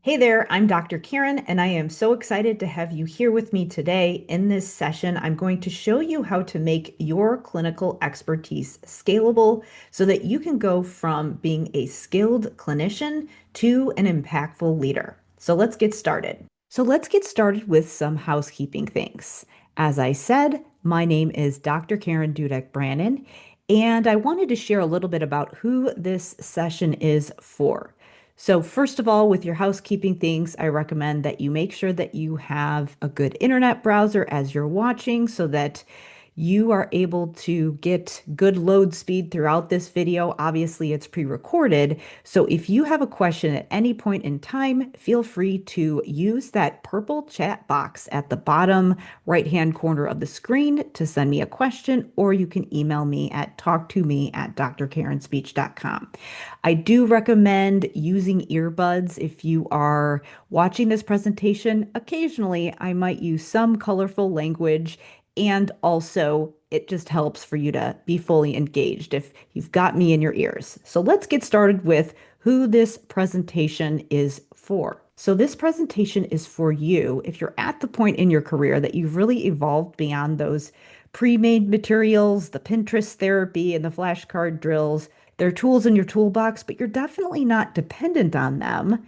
Hey there, I'm Dr. Karen, and I am so excited to have you here with me today. In this session, I'm going to show you how to make your clinical expertise scalable so that you can go from being a skilled clinician to an impactful leader. So let's get started. With some housekeeping things. As I said, my name is Dr. Karen Dudek-Brannan, and I wanted to share a little bit about who this session is for. So, first of all, with your housekeeping things, I recommend that you make sure that you have a good internet browser as you're watching so that you are able to get good load speed throughout this video. Obviously, it's pre-recorded. So if you have a question at any point in time, feel free to use that purple chat box at the bottom right-hand corner of the screen to send me a question, or you can email me at talktome@drkarenspeech.com. I do recommend using earbuds if you are watching this presentation. Occasionally, I might use some colorful language, and also it just helps for you to be fully engaged if you've got me in your ears. So let's get started with who this presentation is for. So this presentation is for you if you're at the point in your career that you've really evolved beyond those pre-made materials, the Pinterest therapy, and the flashcard drills. They're tools in your toolbox, but you're definitely not dependent on them.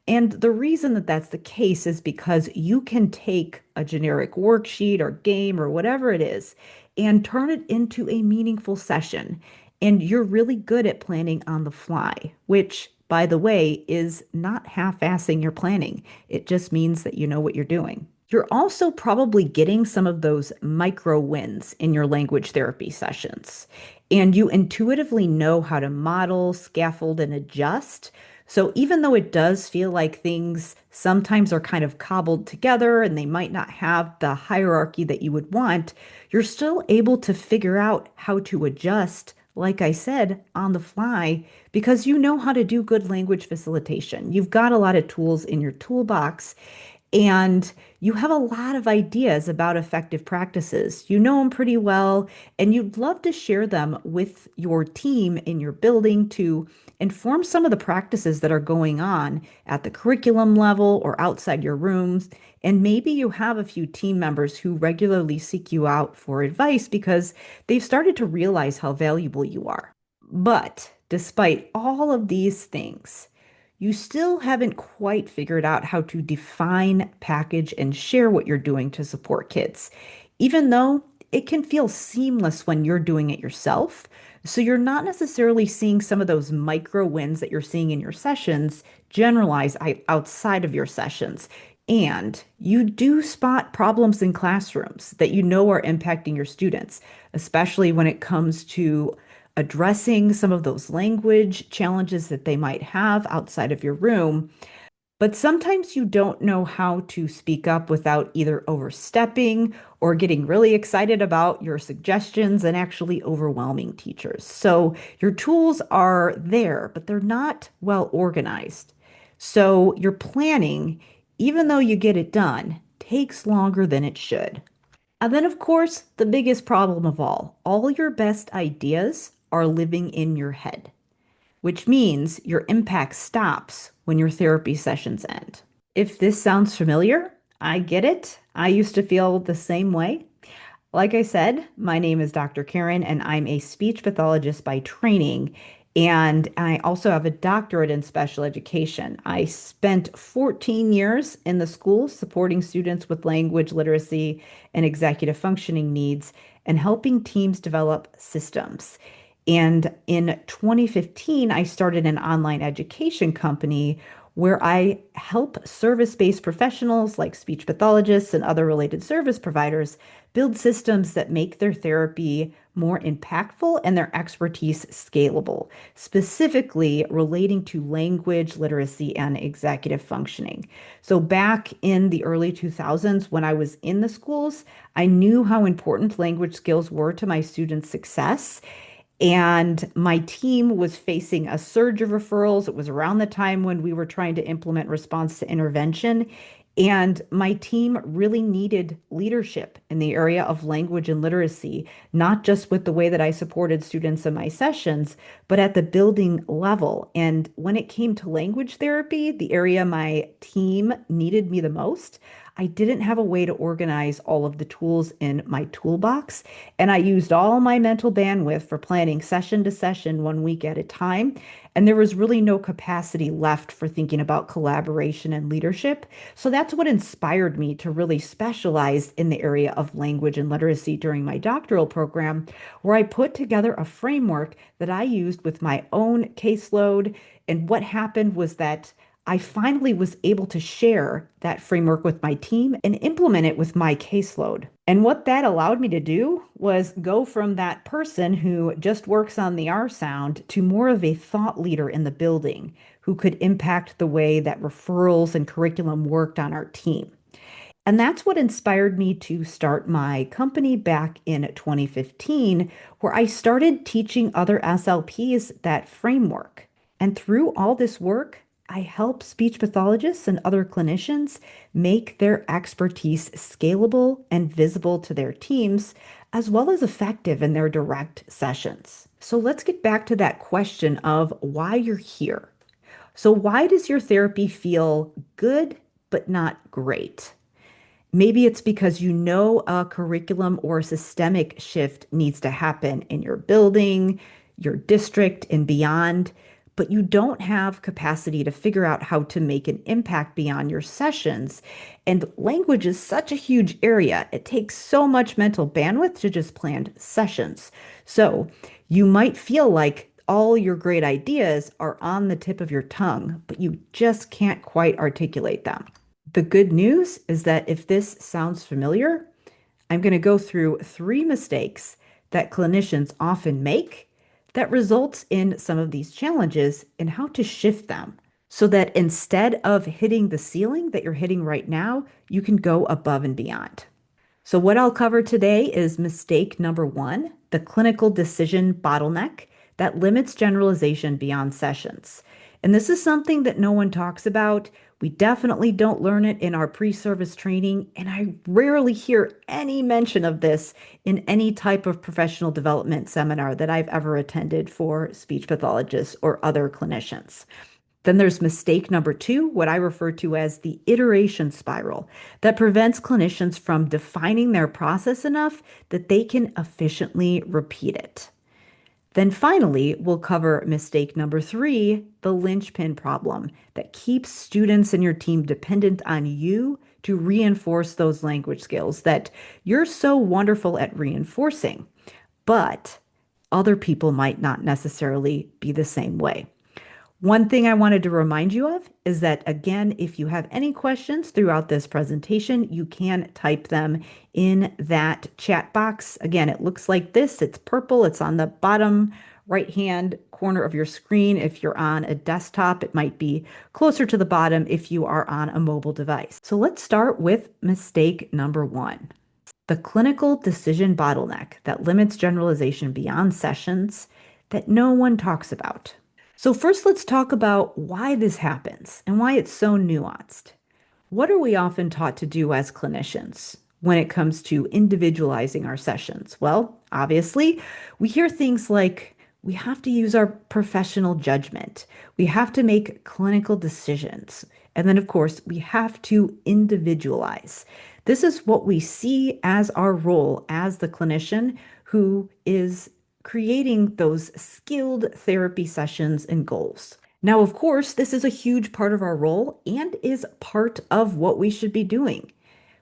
And the reason that that's the case is because you can take a generic worksheet or game or whatever it is and turn it into a meaningful session. And you're really good at planning on the fly, which, by the way, is not half-assing your planning. It just means that you know what you're doing. You're also probably getting some of those micro wins in your language therapy sessions, and you intuitively know how to model, scaffold, and adjust. So even though it does feel like things sometimes are kind of cobbled together and they might not have the hierarchy that you would want, you're still able to figure out how to adjust, like I said, on the fly, because you know how to do good language facilitation. You've got a lot of tools in your toolbox, and you have a lot of ideas about effective practices. You know them pretty well, and you'd love to share them with your team in your building to inform some of the practices that are going on at the curriculum level or outside your rooms. And maybe you have a few team members who regularly seek you out for advice because they've started to realize how valuable you are. But despite all of these things, you still haven't quite figured out how to define, package, and share what you're doing to support kids, even though it can feel seamless when you're doing it yourself. So you're not necessarily seeing some of those micro wins that you're seeing in your sessions generalize outside of your sessions. And you do spot problems in classrooms that you know are impacting your students, especially when it comes to addressing some of those language challenges that they might have outside of your room. But sometimes you don't know how to speak up without either overstepping or getting really excited about your suggestions and actually overwhelming teachers. So your tools are there, but they're not well organized. So your planning, even though you get it done, takes longer than it should. And then, of course, the biggest problem of all your best ideas are living in your head, which means your impact stops when your therapy sessions end. If this sounds familiar, I get it. I used to feel the same way. Like I said, my name is Dr. Karen, and I'm a speech pathologist by training. And I also have a doctorate in special education. I spent 14 years in the schools supporting students with language literacy and executive functioning needs and helping teams develop systems. And in 2015, I started an online education company where I help service-based professionals like speech pathologists and other related service providers build systems that make their therapy more impactful and their expertise scalable, specifically relating to language literacy and executive functioning. So back in the early 2000s, when I was in the schools, I knew how important language skills were to my students' success. And my team was facing a surge of referrals. It was around the time when we were trying to implement response to intervention. And my team really needed leadership in the area of language and literacy, not just with the way that I supported students in my sessions, but at the building level. And when it came to language therapy, the area my team needed me the most, I didn't have a way to organize all of the tools in my toolbox. And I used all my mental bandwidth for planning session to session 1 week at a time. And there was really no capacity left for thinking about collaboration and leadership. So that's what inspired me to really specialize in the area of language and literacy during my doctoral program, where I put together a framework that I used with my own caseload. And what happened was that I finally was able to share that framework with my team and implement it with my caseload. And what that allowed me to do was go from that person who just works on the R sound to more of a thought leader in the building who could impact the way that referrals and curriculum worked on our team. And that's what inspired me to start my company back in 2015, where I started teaching other SLPs that framework. And through all this work, I help speech pathologists and other clinicians make their expertise scalable and visible to their teams, as well as effective in their direct sessions. So let's get back to that question of why you're here. So, why does your therapy feel good but not great? Maybe it's because you know a curriculum or a systemic shift needs to happen in your building, your district, and beyond, but you don't have capacity to figure out how to make an impact beyond your sessions. And language is such a huge area. It takes so much mental bandwidth to just plan sessions. So you might feel like all your great ideas are on the tip of your tongue, but you just can't quite articulate them. The good news is that if this sounds familiar, I'm going to go through 3 mistakes that clinicians often make that results in some of these challenges and how to shift them so that instead of hitting the ceiling that you're hitting right now, you can go above and beyond. So, what I'll cover today is mistake number 1, the clinical decision bottleneck that limits generalization beyond sessions. And this is something that no one talks about. We definitely don't learn it in our pre-service training, and I rarely hear any mention of this in any type of professional development seminar that I've ever attended for speech pathologists or other clinicians. Then there's mistake number 2, what I refer to as the iteration spiral, that prevents clinicians from defining their process enough that they can efficiently repeat it. Then finally, we'll cover mistake number 3, the linchpin problem that keeps students and your team dependent on you to reinforce those language skills that you're so wonderful at reinforcing, but other people might not necessarily be the same way. One thing I wanted to remind you of is that, again, if you have any questions throughout this presentation, you can type them in that chat box. Again, it looks like this. It's purple. It's on the bottom right-hand corner of your screen. If you're on a desktop, it might be closer to the bottom if you are on a mobile device. So let's start with mistake number 1. The clinical decision bottleneck that limits generalization beyond sessions that no one talks about. So first, let's talk about why this happens and why it's so nuanced. What are we often taught to do as clinicians when it comes to individualizing our sessions? Well, obviously, we hear things like we have to use our professional judgment. We have to make clinical decisions. And then, of course, we have to individualize. This is what we see as our role as the clinician who is creating those skilled therapy sessions and goals. Now, of course, this is a huge part of our role and is part of what we should be doing.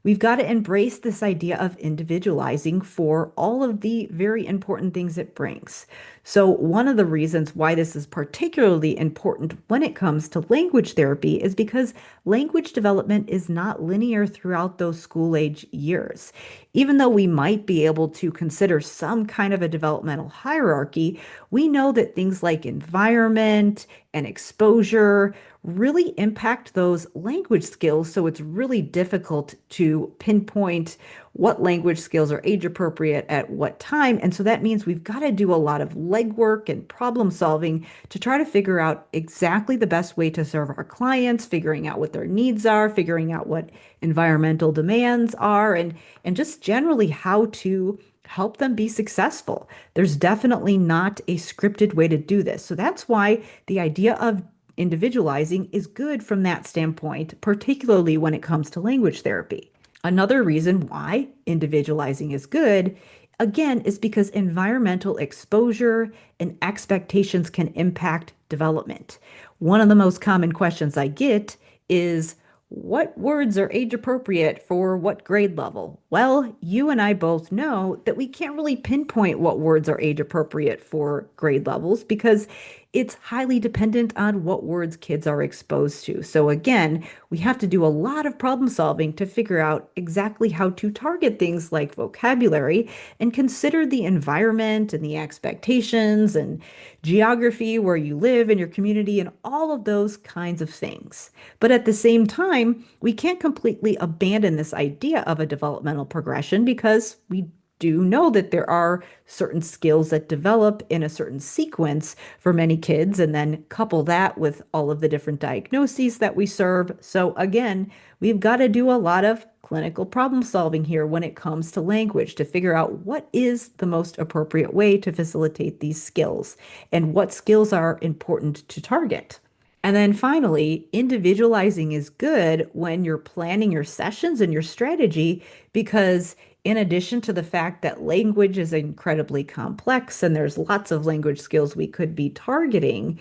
We've got to embrace this idea of individualizing for all of the very important things it brings. So, one of the reasons why this is particularly important when it comes to language therapy is because language development is not linear throughout those school age years. Even though we might be able to consider some kind of a developmental hierarchy, we know that things like environment and exposure really impact those language skills. So it's really difficult to pinpoint what language skills are age appropriate at what time. And so that means we've got to do a lot of legwork and problem solving to try to figure out exactly the best way to serve our clients, figuring out what their needs are, figuring out what environmental demands are, and just generally how to help them be successful. There's definitely not a scripted way to do this. So that's why the idea of individualizing is good from that standpoint, particularly when it comes to language therapy. Another reason why individualizing is good, again, is because environmental exposure and expectations can impact development. One of the most common questions I get is, what words are age appropriate for what grade level? Well, you and I both know that we can't really pinpoint what words are age appropriate for grade levels because it's highly dependent on what words kids are exposed to. So again, we have to do a lot of problem solving to figure out exactly how to target things like vocabulary and consider the environment and the expectations and geography where you live in your community and all of those kinds of things. But at the same time, we can't completely abandon this idea of a developmental progression because we do know that there are certain skills that develop in a certain sequence for many kids, and then couple that with all of the different diagnoses that we serve. So, again, we've got to do a lot of clinical problem solving here when it comes to language to figure out what is the most appropriate way to facilitate these skills and what skills are important to target. And then finally, individualizing is good when you're planning your sessions and your strategy because in addition to the fact that language is incredibly complex and there's lots of language skills we could be targeting,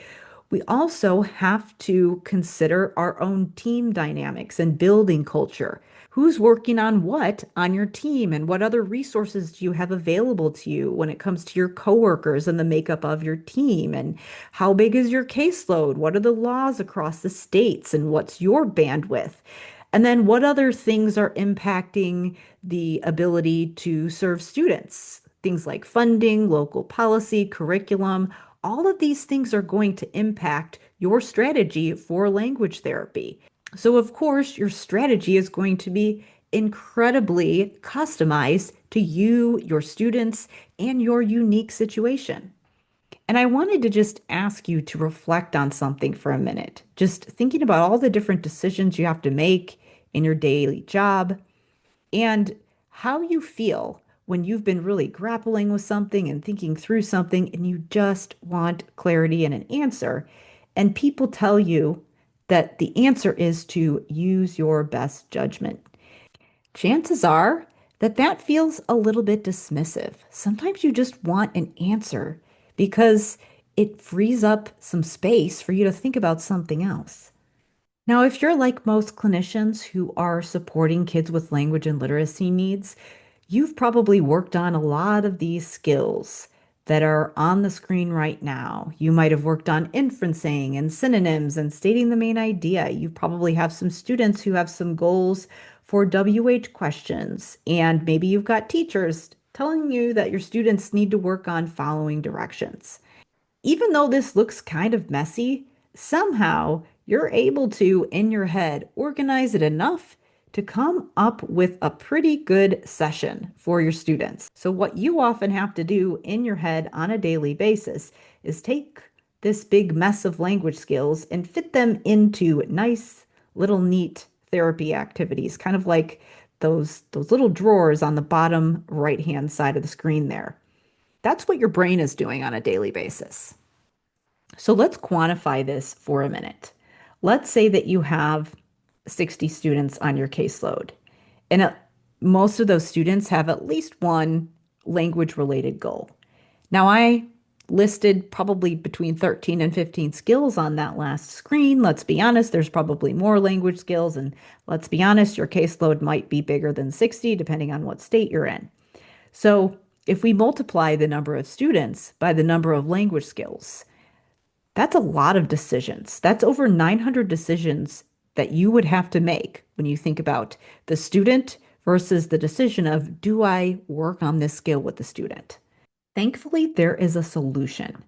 we also have to consider our own team dynamics and building culture. Who's working on what on your team and what other resources do you have available to you when it comes to your coworkers and the makeup of your team? And how big is your caseload? What are the laws across the states and what's your bandwidth? And then what other things are impacting the ability to serve students? Things like funding, local policy, curriculum, all of these things are going to impact your strategy for language therapy. So, of course, your strategy is going to be incredibly customized to you, your students, and your unique situation. And I wanted to just ask you to reflect on something for a minute, just thinking about all the different decisions you have to make in your daily job and how you feel when you've been really grappling with something and thinking through something and you just want clarity and an answer. And people tell you that the answer is to use your best judgment. Chances are that that feels a little bit dismissive. Sometimes you just want an answer because it frees up some space for you to think about something else. Now, if you're like most clinicians who are supporting kids with language and literacy needs, you've probably worked on a lot of these skills that are on the screen right now. You might have worked on inferencing and synonyms and stating the main idea. You probably have some students who have some goals for WH questions, and maybe you've got teachers telling you that your students need to work on following directions. Even though this looks kind of messy, somehow you're able to, in your head, organize it enough to come up with a pretty good session for your students. So, what you often have to do in your head on a daily basis is take this big mess of language skills and fit them into nice, little, neat therapy activities, kind of like those little drawers on the bottom right-hand side of the screen there. That's what your brain is doing on a daily basis. So let's quantify this for a minute. Let's say that you have 60 students on your caseload, and most of those students have at least one language related goal. Now, I listed probably between 13 and 15 skills on that last screen. Let's be honest, there's probably more language skills, and let's be honest, your caseload might be bigger than 60 depending on what state you're in. So, if we multiply the number of students by the number of language skills, that's a lot of decisions. That's over 900 decisions that you would have to make when you think about the student versus the decision of, do I work on this skill with the student? Thankfully, there is a solution,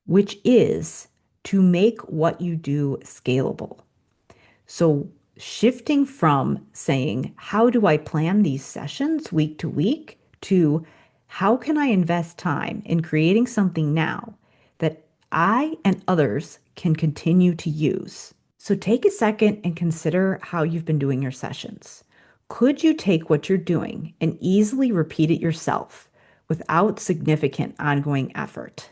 which is to make what you do scalable. So, shifting from saying, how do I plan these sessions week to week, to how can I invest time in creating something now that I and others can continue to use? So, take a second and consider how you've been doing your sessions. Could you take what you're doing and easily repeat it yourself without significant ongoing effort?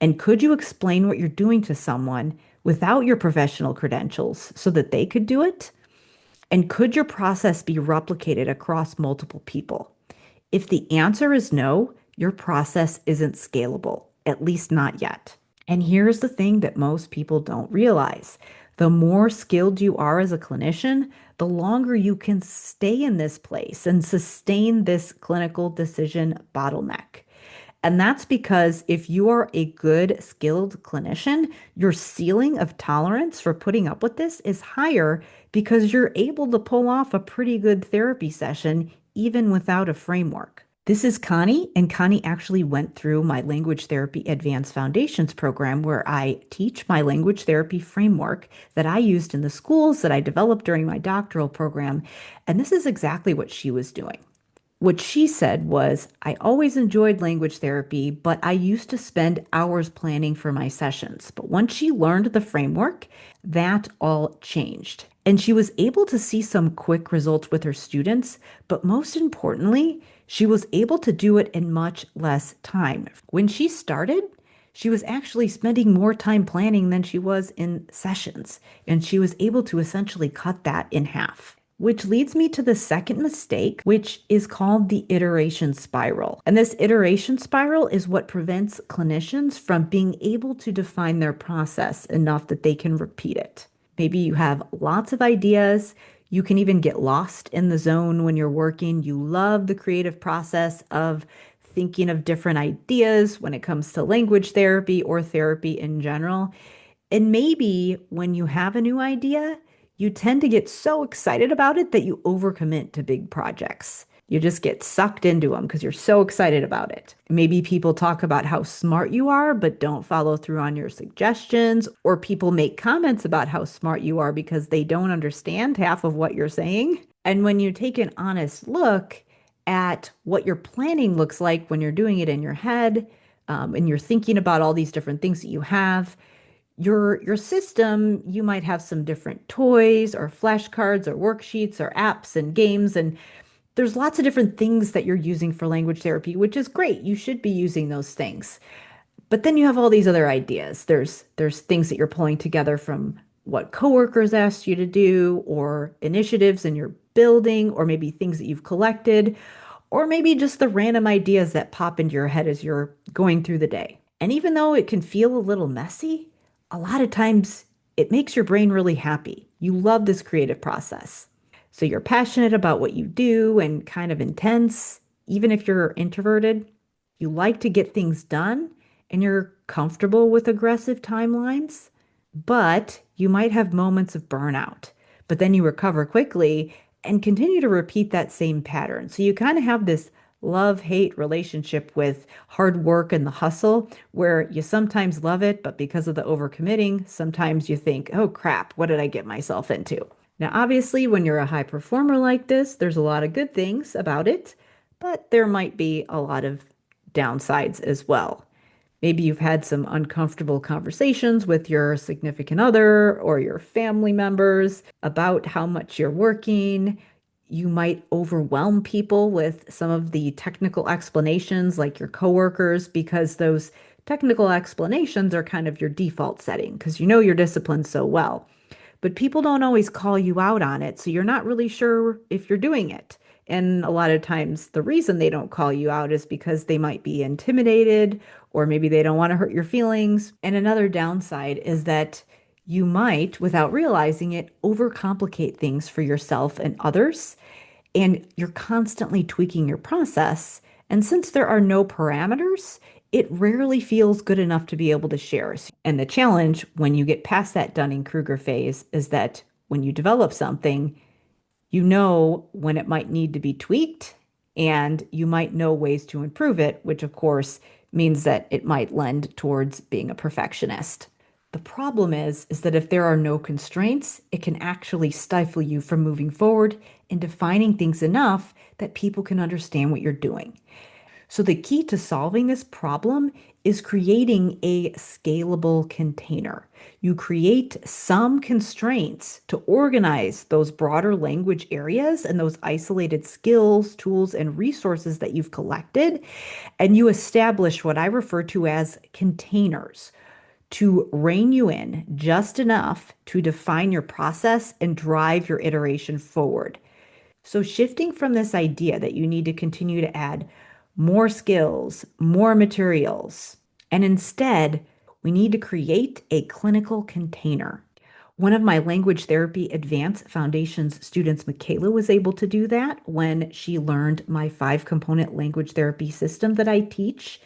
And could you explain what you're doing to someone without your professional credentials so that they could do it? And could your process be replicated across multiple people? If the answer is no, your process isn't scalable, at least not yet. And here's the thing that most people don't realize. The more skilled you are as a clinician, the longer you can stay in this place and sustain this clinical decision bottleneck. And that's because if you are a good, skilled clinician, your ceiling of tolerance for putting up with this is higher because you're able to pull off a pretty good therapy session even without a framework. This is Connie, and Connie actually went through my Language Therapy Advanced Foundations program where I teach my language therapy framework that I used in the schools that I developed during my doctoral program. And this is exactly what she was doing. What she said was, I always enjoyed language therapy, but I used to spend hours planning for my sessions. But once she learned the framework, that all changed. And she was able to see some quick results with her students, but most importantly, she was able to do it in much less time. When she started, she was actually spending more time planning than she was in sessions, and she was able to essentially cut that in half. Which leads me to the second mistake, which is called the iteration spiral. And this iteration spiral is what prevents clinicians from being able to define their process enough that they can repeat it. Maybe you have lots of ideas. You can even get lost in the zone when you're working. You love the creative process of thinking of different ideas when it comes to language therapy or therapy in general. And maybe when you have a new idea, you tend to get so excited about it that you overcommit to big projects. You just get sucked into them because you're so excited about it. Maybe people talk about how smart you are, but don't follow through on your suggestions, or people make comments about how smart you are because they don't understand half of what you're saying. And when you take an honest look at what your planning looks like when you're doing it in your head, and you're thinking about all these different things that you have, your system, you might have some different toys or flashcards or worksheets or apps and games, and there's lots of different things that you're using for language therapy, which is great. You should be using those things. But then you have all these other ideas. There's things that you're pulling together from what coworkers asked you to do, or initiatives in your building, or maybe things that you've collected, or maybe just the random ideas that pop into your head as you're going through the day. And even though it can feel a little messy, a lot of times it makes your brain really happy. You love this creative process. So you're passionate about what you do and kind of intense, even if you're introverted. You like to get things done and you're comfortable with aggressive timelines, but you might have moments of burnout. But then you recover quickly and continue to repeat that same pattern. So you kind of have this love-hate relationship with hard work and the hustle, where you sometimes love it, but because of the overcommitting, sometimes you think, oh crap, what did I get myself into? Now, obviously, when you're a high performer like this, there's a lot of good things about it, but there might be a lot of downsides as well. Maybe you've had some uncomfortable conversations with your significant other or your family members about how much you're working. You might overwhelm people with some of the technical explanations, like your coworkers, because those technical explanations are kind of your default setting because you know your discipline so well. But people don't always call you out on it, so you're not really sure if you're doing it. And a lot of times, the reason they don't call you out is because they might be intimidated, or maybe they don't want to hurt your feelings. And another downside is that you might, without realizing it, overcomplicate things for yourself and others. And you're constantly tweaking your process. And since there are no parameters, it rarely feels good enough to be able to share. And the challenge when you get past that Dunning-Kruger phase is that when you develop something, you know when it might need to be tweaked, and you might know ways to improve it, which of course means that it might lend towards being a perfectionist. The problem is that if there are no constraints, it can actually stifle you from moving forward and defining things enough that people can understand what you're doing. So the key to solving this problem is creating a scalable container. You create some constraints to organize those broader language areas and those isolated skills, tools, and resources that you've collected, and you establish what I refer to as containers to rein you in just enough to define your process and drive your iteration forward. So, shifting from this idea that you need to continue to add more skills, more materials, and instead, we need to create a clinical container. One of my language therapy advanced foundations students, Michaela, was able to do that when she learned my 5 component language therapy system that I teach.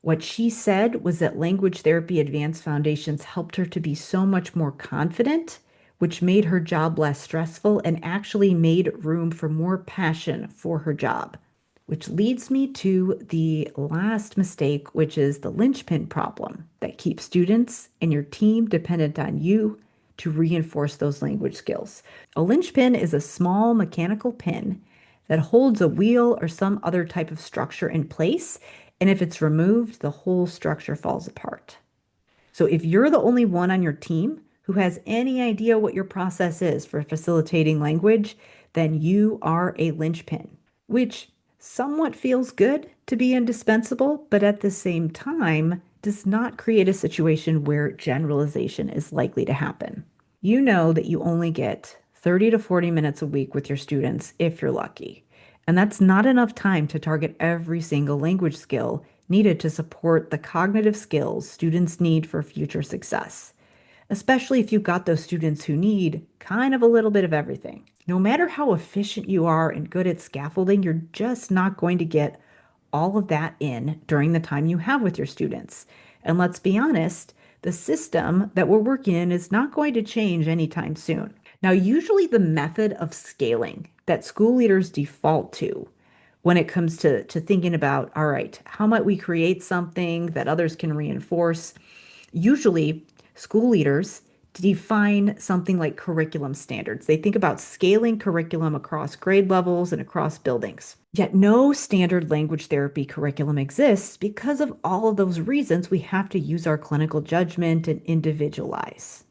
What she said was that language therapy advanced foundations helped her to be so much more confident, which made her job less stressful and actually made room for more passion for her job. Which leads me to the last mistake, which is the linchpin problem that keeps students and your team dependent on you to reinforce those language skills. A linchpin is a small mechanical pin that holds a wheel or some other type of structure in place. And if it's removed, the whole structure falls apart. So if you're the only one on your team who has any idea what your process is for facilitating language, then you are a linchpin, which somewhat feels good to be indispensable, but at the same time does not create a situation where generalization is likely to happen. You know that you only get 30 to 40 minutes a week with your students if you're lucky. And that's not enough time to target every single language skill needed to support the cognitive skills students need for future success, especially if you've got those students who need kind of a little bit of everything. No matter how efficient you are and good at scaffolding, you're just not going to get all of that in during the time you have with your students. And let's be honest, the system that we're working in is not going to change anytime soon. Now, usually the method of scaling that school leaders default to when it comes to thinking about, all right, how might we create something that others can reinforce? Usually, school leaders define something like curriculum standards. They think about scaling curriculum across grade levels and across buildings. Yet no standard language therapy curriculum exists because of all of those reasons we have to use our clinical judgment and individualize.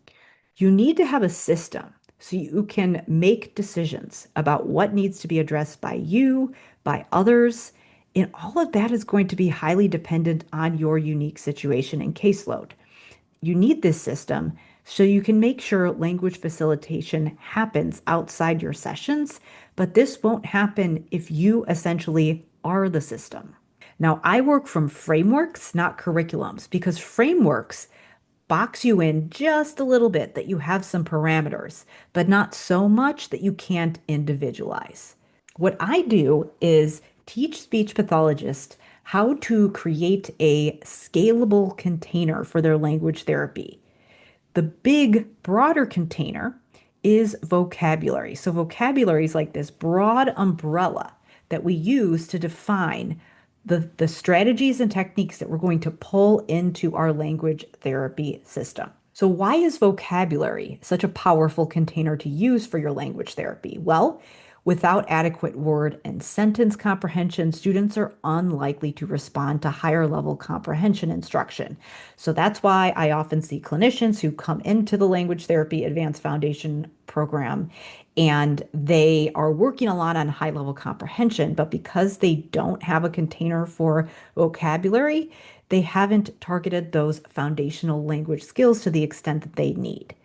You need to have a system so you can make decisions about what needs to be addressed by you, by others, and all of that is going to be highly dependent on your unique situation and caseload. You need this system so you can make sure language facilitation happens outside your sessions, but this won't happen if you essentially are the system. Now, I work from frameworks, not curriculums, because frameworks box you in just a little bit that you have some parameters, but not so much that you can't individualize. What I do is teach speech pathologists how to create a scalable container for their language therapy. The big, broader container is vocabulary. So, vocabulary is like this broad umbrella that we use to define the strategies and techniques that we're going to pull into our language therapy system. So, why is vocabulary such a powerful container to use for your language therapy? Well, without adequate word and sentence comprehension, students are unlikely to respond to higher level comprehension instruction. So that's why I often see clinicians who come into the language therapy advanced foundation program and they are working a lot on high level comprehension, but because they don't have a container for vocabulary, they haven't targeted those foundational language skills to the extent that they need.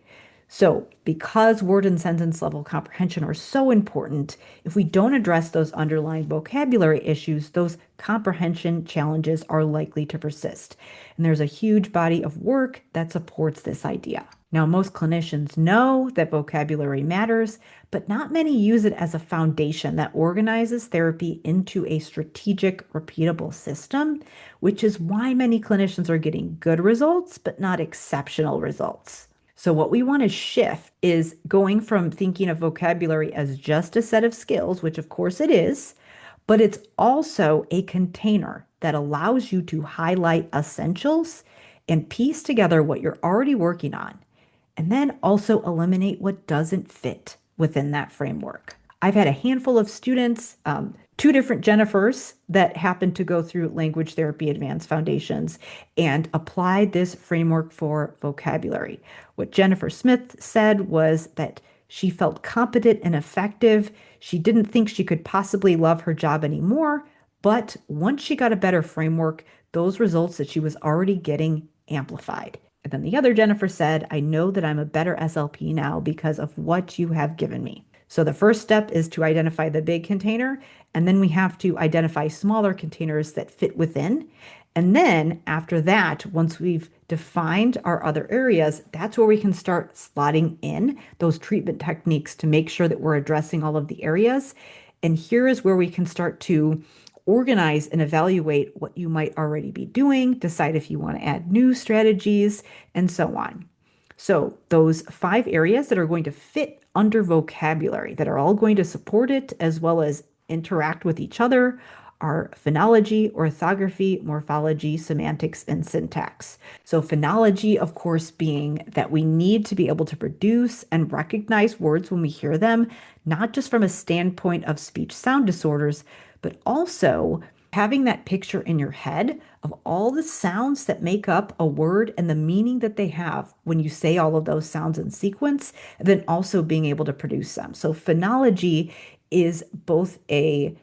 So, because word and sentence level comprehension are so important, if we don't address those underlying vocabulary issues, those comprehension challenges are likely to persist. And there's a huge body of work that supports this idea. Now, most clinicians know that vocabulary matters, but not many use it as a foundation that organizes therapy into a strategic, repeatable system, which is why many clinicians are getting good results, but not exceptional results. So, what we want to shift is going from thinking of vocabulary as just a set of skills, which of course it is, but it's also a container that allows you to highlight essentials and piece together what you're already working on, and then also eliminate what doesn't fit within that framework. I've had a handful of students, two different Jennifers that happened to go through Language Therapy Advanced Foundations and applied this framework for vocabulary. What Jennifer Smith said was that she felt competent and effective. She didn't think she could possibly love her job anymore, but once she got a better framework, those results that she was already getting amplified. And then the other Jennifer said, I know that I'm a better SLP now because of what you have given me. So the first step is to identify the big container, and then we have to identify smaller containers that fit within. And then after that, once we've defined our other areas, that's where we can start slotting in those treatment techniques to make sure that we're addressing all of the areas. And here is where we can start to organize and evaluate what you might already be doing, decide if you want to add new strategies, and so on. So those 5 areas that are going to fit under vocabulary, that are all going to support it as well as interact with each other, are phonology, orthography, morphology, semantics, and syntax. So phonology, of course, being that we need to be able to produce and recognize words when we hear them, not just from a standpoint of speech sound disorders, but also having that picture in your head of all the sounds that make up a word and the meaning that they have when you say all of those sounds in sequence, and then also being able to produce them. So phonology is both a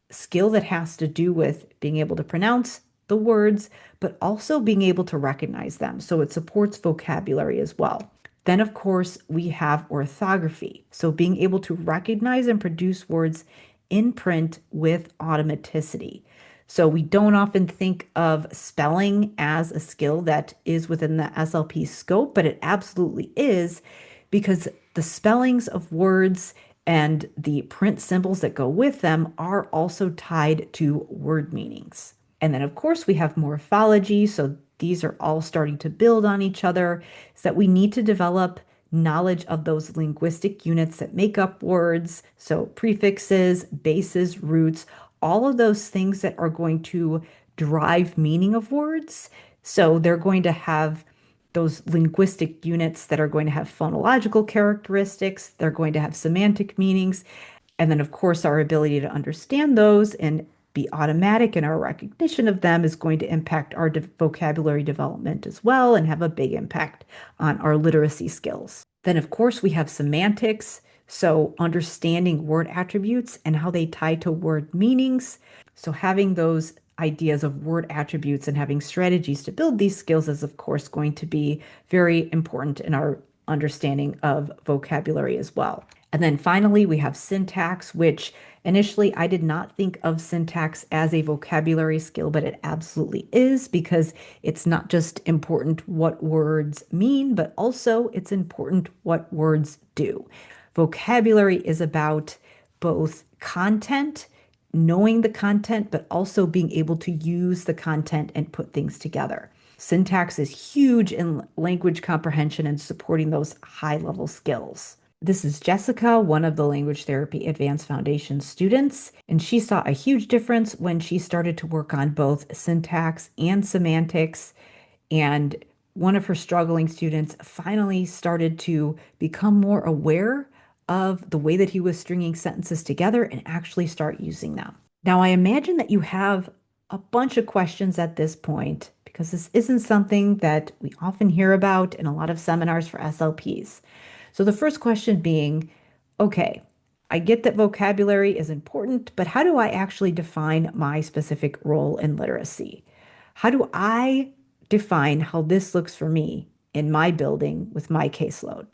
skill that has to do with being able to pronounce the words, but also being able to recognize them. So it supports vocabulary as well. Then, of course, we have orthography. So being able to recognize and produce words in print with automaticity. So we don't often think of spelling as a skill that is within the SLP scope, but it absolutely is, because the spellings of words and the print symbols that go with them are also tied to word meanings. And then, of course, we have morphology. So these are all starting to build on each other, is that we need to develop knowledge of those linguistic units that make up words. So prefixes, bases, roots, all of those things that are going to drive meaning of words. So they're going to have those linguistic units that are going to have phonological characteristics. They're going to have semantic meanings. And then, of course, our ability to understand those and be automatic in our recognition of them is going to impact our vocabulary development as well and have a big impact on our literacy skills. Then, of course, we have semantics. So understanding word attributes and how they tie to word meanings. So having those ideas of word attributes and having strategies to build these skills is, of course, going to be very important in our understanding of vocabulary as well. And then finally, we have syntax, which initially I did not think of syntax as a vocabulary skill, but it absolutely is, because it's not just important what words mean, but also it's important what words do. Vocabulary is about both content, knowing the content, but also being able to use the content and put things together. Syntax is huge in language comprehension and supporting those high-level skills. This is Jessica, one of the Language Therapy Advanced Foundation students, and she saw a huge difference when she started to work on both syntax and semantics. And one of her struggling students finally started to become more aware of the way that he was stringing sentences together and actually start using them. Now, I imagine that you have a bunch of questions at this point, because this isn't something that we often hear about in a lot of seminars for SLPs. So the first question being, okay, I get that vocabulary is important, but how do I actually define my specific role in literacy? How do I define how this looks for me in my building with my caseload?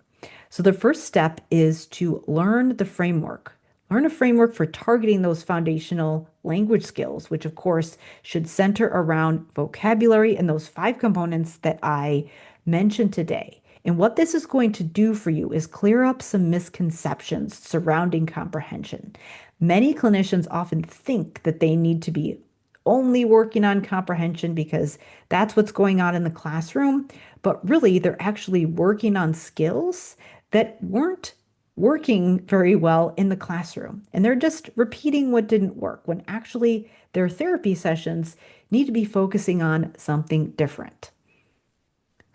So the first step is to learn the framework. Learn a framework for targeting those foundational language skills, which of course should center around vocabulary and those 5 components that I mentioned today. And what this is going to do for you is clear up some misconceptions surrounding comprehension. Many clinicians often think that they need to be only working on comprehension because that's what's going on in the classroom, but really they're actually working on skills that weren't working very well in the classroom. And they're just repeating what didn't work, when actually their therapy sessions need to be focusing on something different.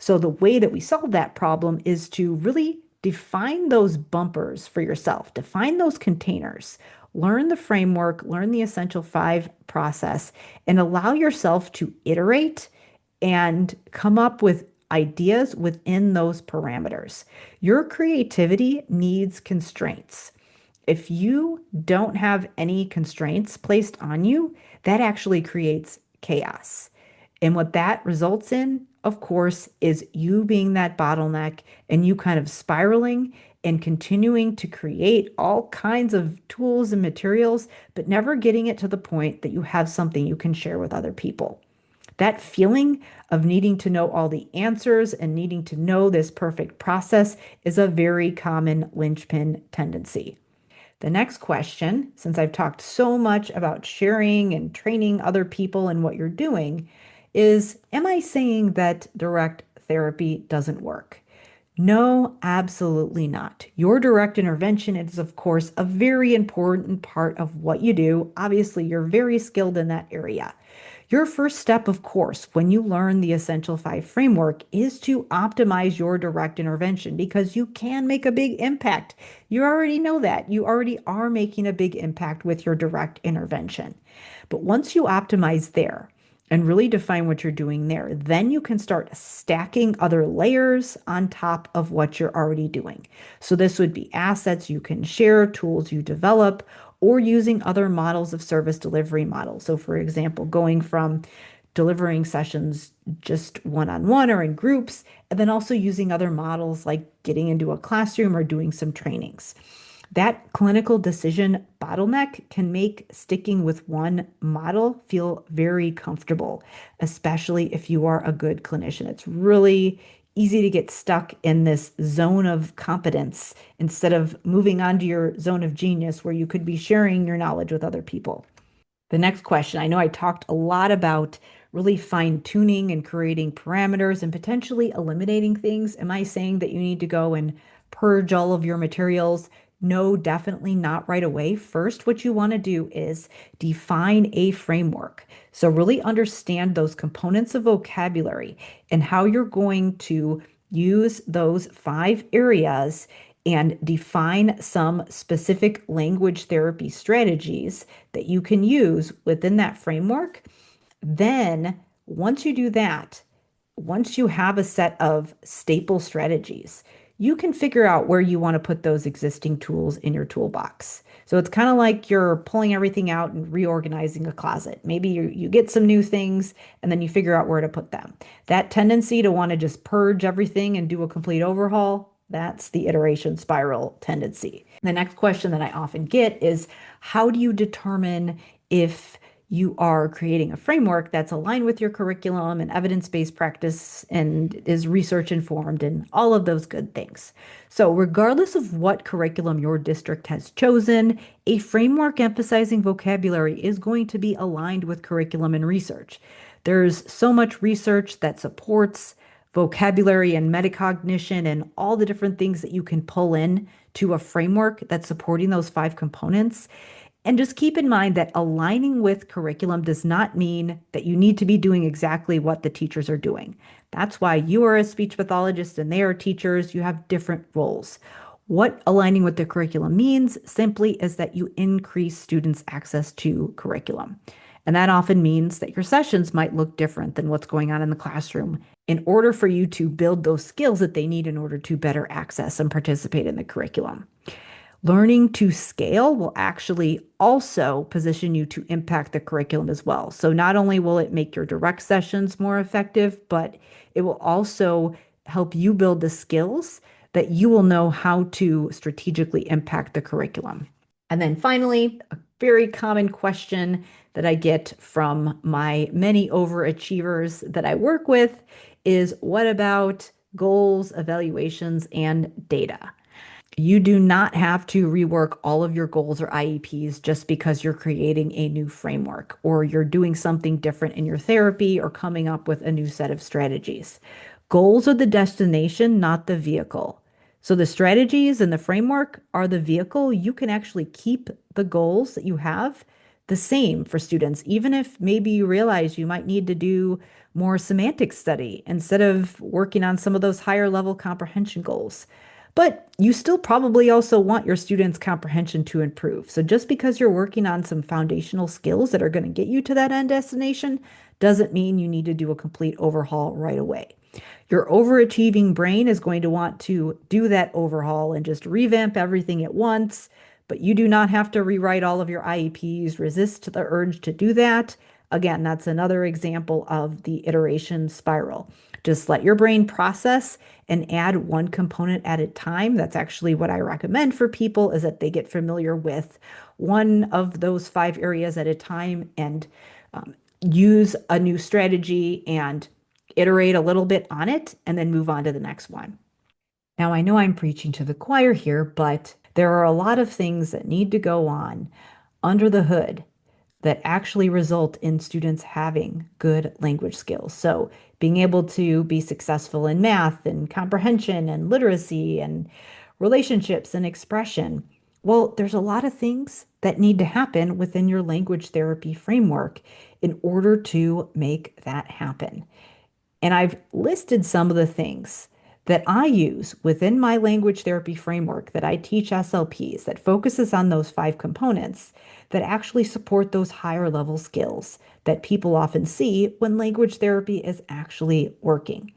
So the way that we solve that problem is to really define those bumpers for yourself, define those containers, learn the framework, learn the essential five process, and allow yourself to iterate and come up with ideas within those parameters. Your creativity needs constraints. If you don't have any constraints placed on you, that actually creates chaos. And what that results in, of course, is you being that bottleneck and you kind of spiraling and continuing to create all kinds of tools and materials, but never getting it to the point that you have something you can share with other people. That feeling of needing to know all the answers and needing to know this perfect process is a very common linchpin tendency. The next question, since I've talked so much about sharing and training other people in what you're doing, is am I saying that direct therapy doesn't work? No, absolutely not. Your direct intervention is, of course, a very important part of what you do. Obviously, you're very skilled in that area. Your first step, of course, when you learn the Essential Five framework is to optimize your direct intervention because you can make a big impact. You already know that. You already are making a big impact with your direct intervention. But once you optimize there, and really define what you're doing there. Then you can start stacking other layers on top of what you're already doing. So this would be assets you can share, tools you develop, or using other models of service delivery models. So for example, going from delivering sessions just one-on-one or in groups, and then also using other models like getting into a classroom or doing some trainings. That clinical decision bottleneck can make sticking with one model feel very comfortable, especially if you are a good clinician. It's really easy to get stuck in this zone of competence instead of moving on to your zone of genius where you could be sharing your knowledge with other people. The next question, I know I talked a lot about really fine tuning and creating parameters and potentially eliminating things. Am I saying that you need to go and purge all of your materials? No, definitely not right away. First, what you want to do is define a framework. So really understand those components of vocabulary and how you're going to use those five areas and define some specific language therapy strategies that you can use within that framework. Then, once you do that, once you have a set of staple strategies, you can figure out where you want to put those existing tools in your toolbox. So it's kind of like you're pulling everything out and reorganizing a closet. Maybe you get some new things and then you figure out where to put them. That tendency to want to just purge everything and do a complete overhaul, that's the iteration spiral tendency. The next question that I often get is how do you determine if you are creating a framework that's aligned with your curriculum and evidence-based practice and is research informed and all of those good things. So regardless of what curriculum your district has chosen, a framework emphasizing vocabulary is going to be aligned with curriculum and research. There's so much research that supports vocabulary and metacognition and all the different things that you can pull in to a framework that's supporting those five components. And just keep in mind that aligning with curriculum does not mean that you need to be doing exactly what the teachers are doing. That's why you are a speech pathologist and they are teachers. You have different roles. What aligning with the curriculum means simply is that you increase students' access to curriculum. And that often means that your sessions might look different than what's going on in the classroom in order for you to build those skills that they need in order to better access and participate in the curriculum. Learning to scale will actually also position you to impact the curriculum as well. So not only will it make your direct sessions more effective, but it will also help you build the skills that you will know how to strategically impact the curriculum. And then finally, a very common question that I get from my many overachievers that I work with is what about goals, evaluations, and data? You do not have to rework all of your goals or IEPs just because you're creating a new framework or you're doing something different in your therapy or coming up with a new set of strategies. Goals are the destination, not the vehicle. So the strategies and the framework are the vehicle. You can actually keep the goals that you have The same for students, even if maybe you realize you might need to do more semantic study instead of working on some of those higher level comprehension goals. But you still probably also want your students' comprehension to improve. So just because you're working on some foundational skills that are going to get you to that end destination doesn't mean you need to do a complete overhaul right away. Your overachieving brain is going to want to do that overhaul and just revamp everything at once, but you do not have to rewrite all of your IEPs. Resist the urge to do that. Again, that's another example of the iteration spiral. Just let your brain process and add one component at a time. That's actually what I recommend for people, is that they get familiar with one of those five areas at a time and use a new strategy and iterate a little bit on it and then move on to the next one. Now, I know I'm preaching to the choir here, but there are a lot of things that need to go on under the hood that actually result in students having good language skills. So, being able to be successful in math and comprehension and literacy and relationships and expression. Well, there's a lot of things that need to happen within your language therapy framework in order to make that happen. And I've listed some of the things that I use within my language therapy framework that I teach SLPs that focuses on those five components that actually support those higher level skills that people often see when language therapy is actually working.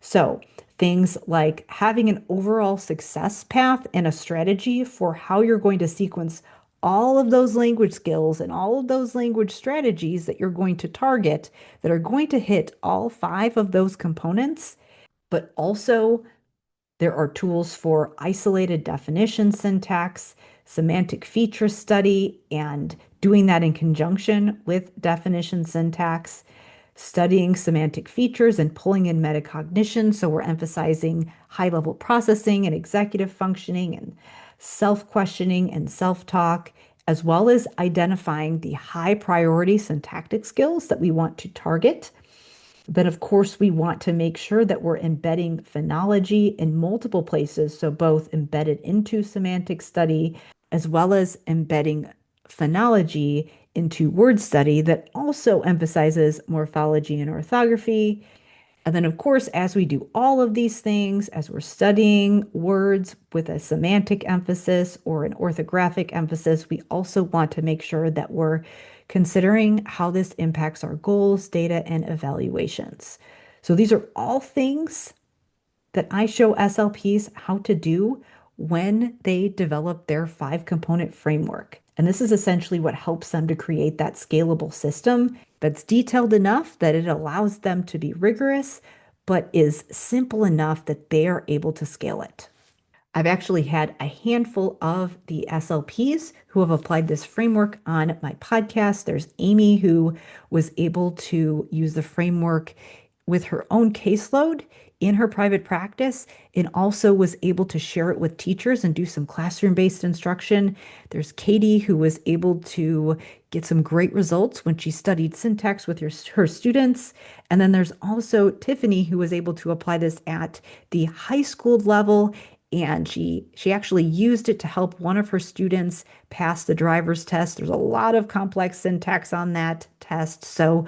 So, things like having an overall success path and a strategy for how you're going to sequence all of those language skills and all of those language strategies that you're going to target that are going to hit all five of those components, but also there are tools for isolated definition syntax, semantic feature study, and doing that in conjunction with definition syntax, studying semantic features and pulling in metacognition. So we're emphasizing high level processing and executive functioning and self questioning and self talk, as well as identifying the high priority syntactic skills that we want to target. Then, of course, we want to make sure that we're embedding phonology in multiple places. So, both embedded into semantic study as well as embedding phonology into word study that also emphasizes morphology and orthography. And then, of course, as we do all of these things, as we're studying words with a semantic emphasis or an orthographic emphasis, we also want to make sure that we're considering how this impacts our goals, data, and evaluations. So these are all things that I show SLPs how to do when they develop their five component framework. And this is essentially what helps them to create that scalable system that's detailed enough that it allows them to be rigorous, but is simple enough that they are able to scale it. I've actually had a handful of the SLPs who have applied this framework on my podcast. There's Amy, who was able to use the framework with her own caseload in her private practice and also was able to share it with teachers and do some classroom-based instruction. There's Katie, who was able to get some great results when she studied syntax with her students. And then there's also Tiffany, who was able to apply this at the high school level. And she actually used it to help one of her students pass the driver's test. There's a lot of complex syntax on that test. So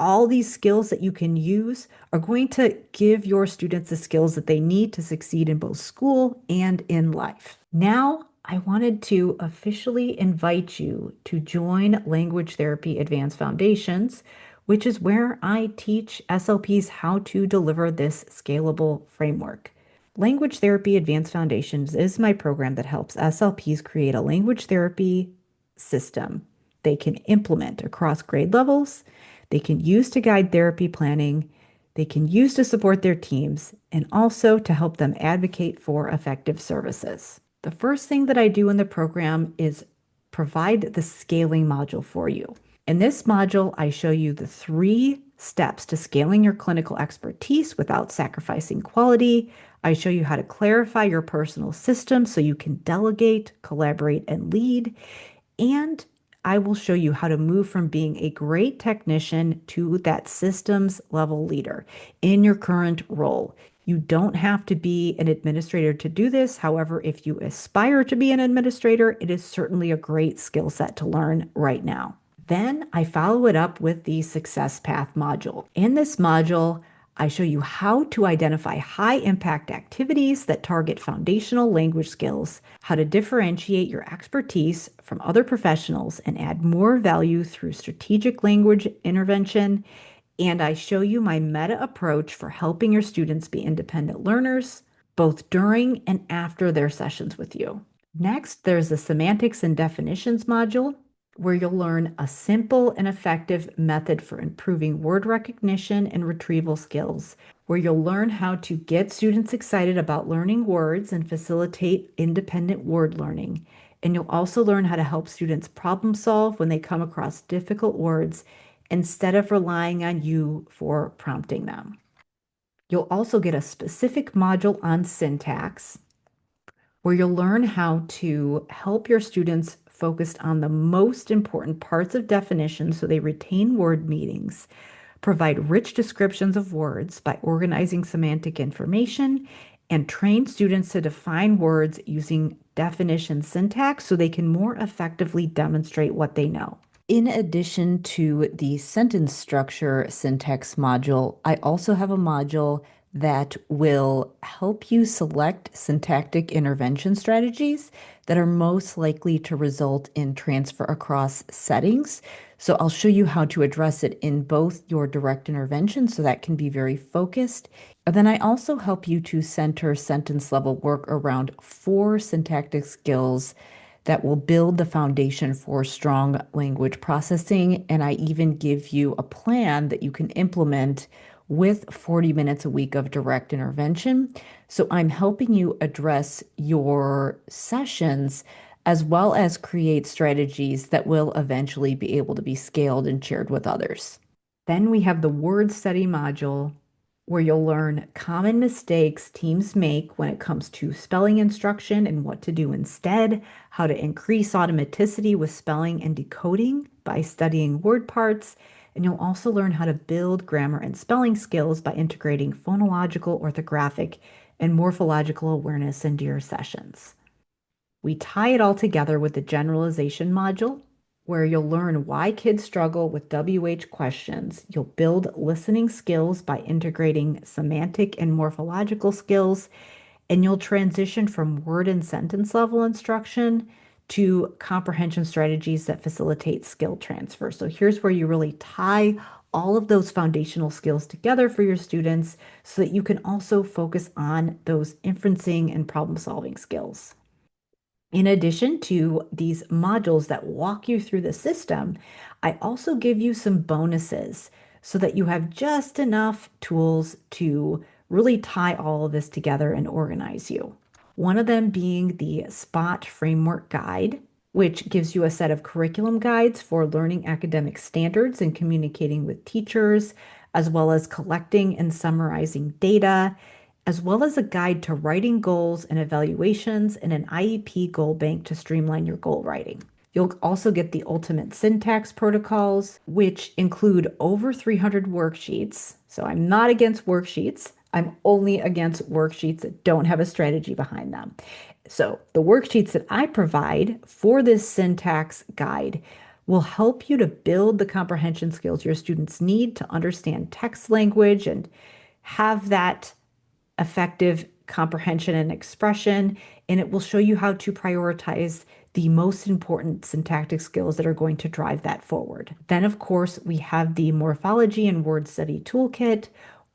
all these skills that you can use are going to give your students the skills that they need to succeed in both school and in life. Now, I wanted to officially invite you to join Language Therapy Advanced Foundations, which is where I teach SLPs how to deliver this scalable framework. Language Therapy Advanced Foundations is my program that helps SLPs create a language therapy system they can implement across grade levels, they can use to guide therapy planning, they can use to support their teams, and also to help them advocate for effective services. The first thing that I do in the program is provide the scaling module for you. In this module, I show you the 3 steps to scaling your clinical expertise without sacrificing quality. I show you how to clarify your personal system so you can delegate, collaborate, and lead. And I will show you how to move from being a great technician to that systems level leader in your current role. You don't have to be an administrator to do this. However, if you aspire to be an administrator, it is certainly a great skill set to learn right now. Then I follow it up with the Success Path module. In this module, I show you how to identify high impact activities that target foundational language skills, how to differentiate your expertise from other professionals and add more value through strategic language intervention. And I show you my meta approach for helping your students be independent learners, both during and after their sessions with you. Next, there's the Semantics and Definitions module, where you'll learn a simple and effective method for improving word recognition and retrieval skills, where you'll learn how to get students excited about learning words and facilitate independent word learning. And you'll also learn how to help students problem solve when they come across difficult words instead of relying on you for prompting them. You'll also get a specific module on syntax, where you'll learn how to help your students focus on the most important parts of definitions so they retain word meanings, provide rich descriptions of words by organizing semantic information, and train students to define words using definition syntax so they can more effectively demonstrate what they know. In addition to the sentence structure syntax module, I also have a module that will help you select syntactic intervention strategies that are most likely to result in transfer across settings. So I'll show you how to address it in both your direct intervention, so that can be very focused. And then I also help you to center sentence level work around 4 syntactic skills that will build the foundation for strong language processing. And I even give you a plan that you can implement with 40 minutes a week of direct intervention. So I'm helping you address your sessions as well as create strategies that will eventually be able to be scaled and shared with others. Then we have the word study module, where you'll learn common mistakes teams make when it comes to spelling instruction and what to do instead, how to increase automaticity with spelling and decoding by studying word parts, and you'll also learn how to build grammar and spelling skills by integrating phonological, orthographic, and morphological awareness into your sessions. We tie it all together with the generalization module, where you'll learn why kids struggle with WH questions. You'll build listening skills by integrating semantic and morphological skills, and you'll transition from word and sentence level instruction to comprehension strategies that facilitate skill transfer. So here's where you really tie all of those foundational skills together for your students so that you can also focus on those inferencing and problem solving skills. In addition to these modules that walk you through the system, I also give you some bonuses so that you have just enough tools to really tie all of this together and organize you. One of them being the SPOT Framework Guide, which gives you a set of curriculum guides for learning academic standards and communicating with teachers, as well as collecting and summarizing data, as well as a guide to writing goals and evaluations and an IEP goal bank to streamline your goal writing. You'll also get the ultimate syntax protocols, which include over 300 worksheets. So I'm not against worksheets. I'm only against worksheets that don't have a strategy behind them. So the worksheets that I provide for this syntax guide will help you to build the comprehension skills your students need to understand text language and have that effective comprehension and expression, and it will show you how to prioritize the most important syntactic skills that are going to drive that forward. Then, of course, we have the morphology and word study toolkit,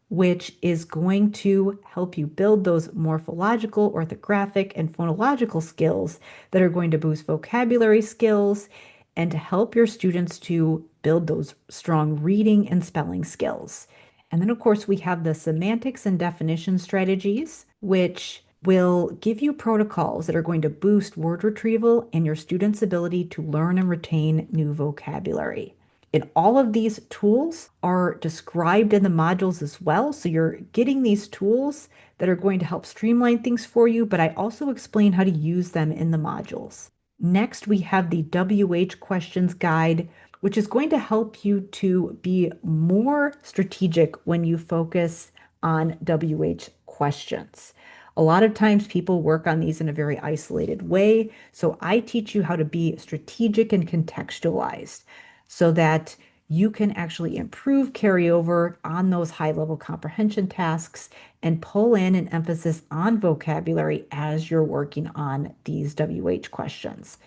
which is going to help you build those morphological, orthographic, and phonological skills that are going to boost vocabulary skills and to help your students to build those strong reading and spelling skills. And then, of course, we have the semantics and definition strategies, which will give you protocols that are going to boost word retrieval and your students' ability to learn and retain new vocabulary. And all of these tools are described in the modules as well. So you're getting these tools that are going to help streamline things for you, but I also explain how to use them in the modules. Next, we have the WH questions guide, which is going to help you to be more strategic when you focus on WH questions. A lot of times people work on these in a very isolated way, so I teach you how to be strategic and contextualized. so that you can actually improve carryover on those high-level comprehension tasks and pull in an emphasis on vocabulary as you're working on these WH questions.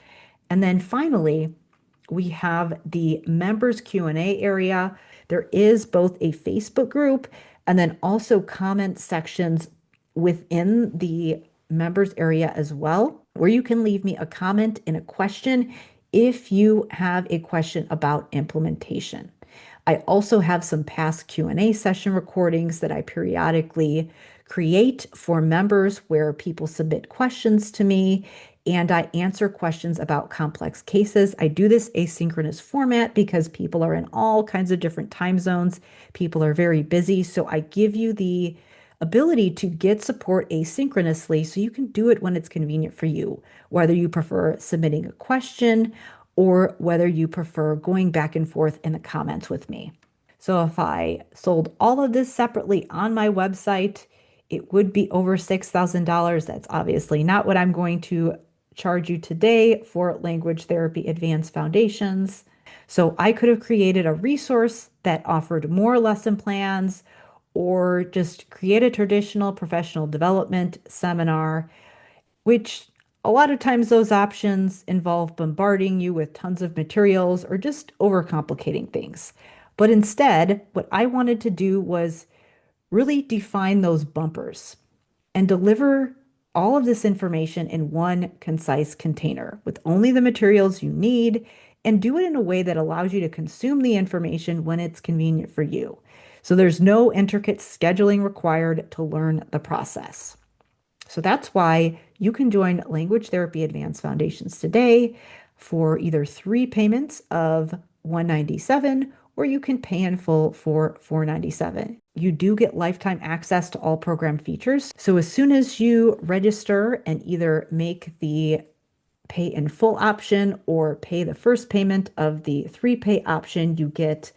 And then finally, we have the members Q&A area. There is both a Facebook group and then also comment sections within the members area as well, where you can leave me a comment and a question if you have a question about implementation. I also have some past Q&A session recordings that I periodically create for members where people submit questions to me and I answer questions about complex cases. I do this asynchronous format because people are in all kinds of different time zones. People are very busy. So I give you the ability to get support asynchronously so you can do it when it's convenient for you, whether you prefer submitting a question or whether you prefer going back and forth in the comments with me. So if I sold all of this separately on my website, it would be over $6,000. That's obviously not what I'm going to charge you today for Language Therapy Advanced Foundations. So I could have created a resource that offered more lesson plans or just create a traditional professional development seminar, which a lot of times those options involve bombarding you with tons of materials or just overcomplicating things. But instead, what I wanted to do was really define those bumpers and deliver all of this information in one concise container with only the materials you need and do it in a way that allows you to consume the information when it's convenient for you. So there's no intricate scheduling required to learn the process. So that's why you can join Language Therapy Advanced Foundations today for either 3 payments of $197 or you can pay in full for $497. You do get lifetime access to all program features. So as soon as you register and either make the pay in full option or pay the first payment of the 3-pay option, you get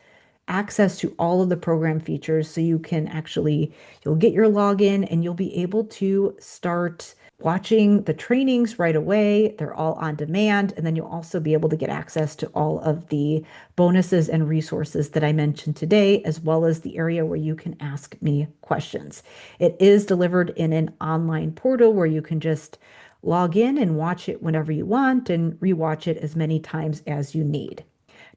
access to all of the program features. So you'll get your login and you'll be able to start watching the trainings right away. They're all on demand. And then you'll also be able to get access to all of the bonuses and resources that I mentioned today, as well as the area where you can ask me questions. It is delivered in an online portal where you can just log in and watch it whenever you want and rewatch it as many times as you need.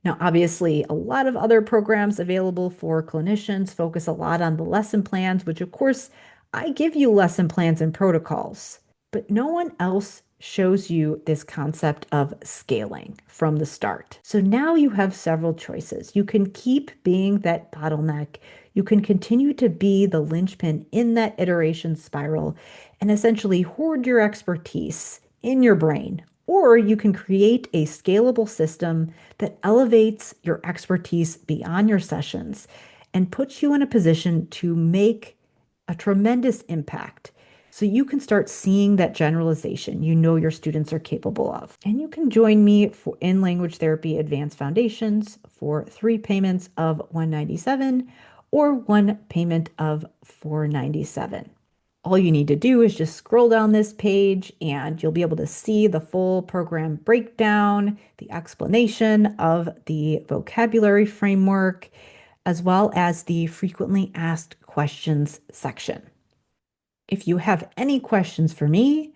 Now, obviously, a lot of other programs available for clinicians focus a lot on the lesson plans, which of course, I give you lesson plans and protocols, but no one else shows you this concept of scaling from the start. So now you have several choices. You can keep being that bottleneck. You can continue to be the linchpin in that iteration spiral and essentially hoard your expertise in your brain. Or you can create a scalable system that elevates your expertise beyond your sessions and puts you in a position to make a tremendous impact. So you can start seeing that generalization you know your students are capable of. And you can join me in Language Therapy Advanced Foundations for 3 payments of $197 or 1 payment of $497. All you need to do is just scroll down this page and you'll be able to see the full program breakdown, the explanation of the vocabulary framework, as well as the frequently asked questions section. If you have any questions for me,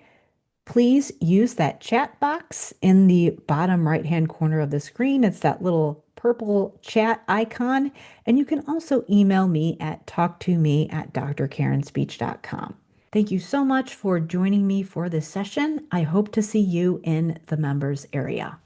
please use that chat box in the bottom right-hand corner of the screen. It's that little purple chat icon. And you can also email me at talktome@drkarenspeech.com. Thank you so much for joining me for this session. I hope to see you in the members area.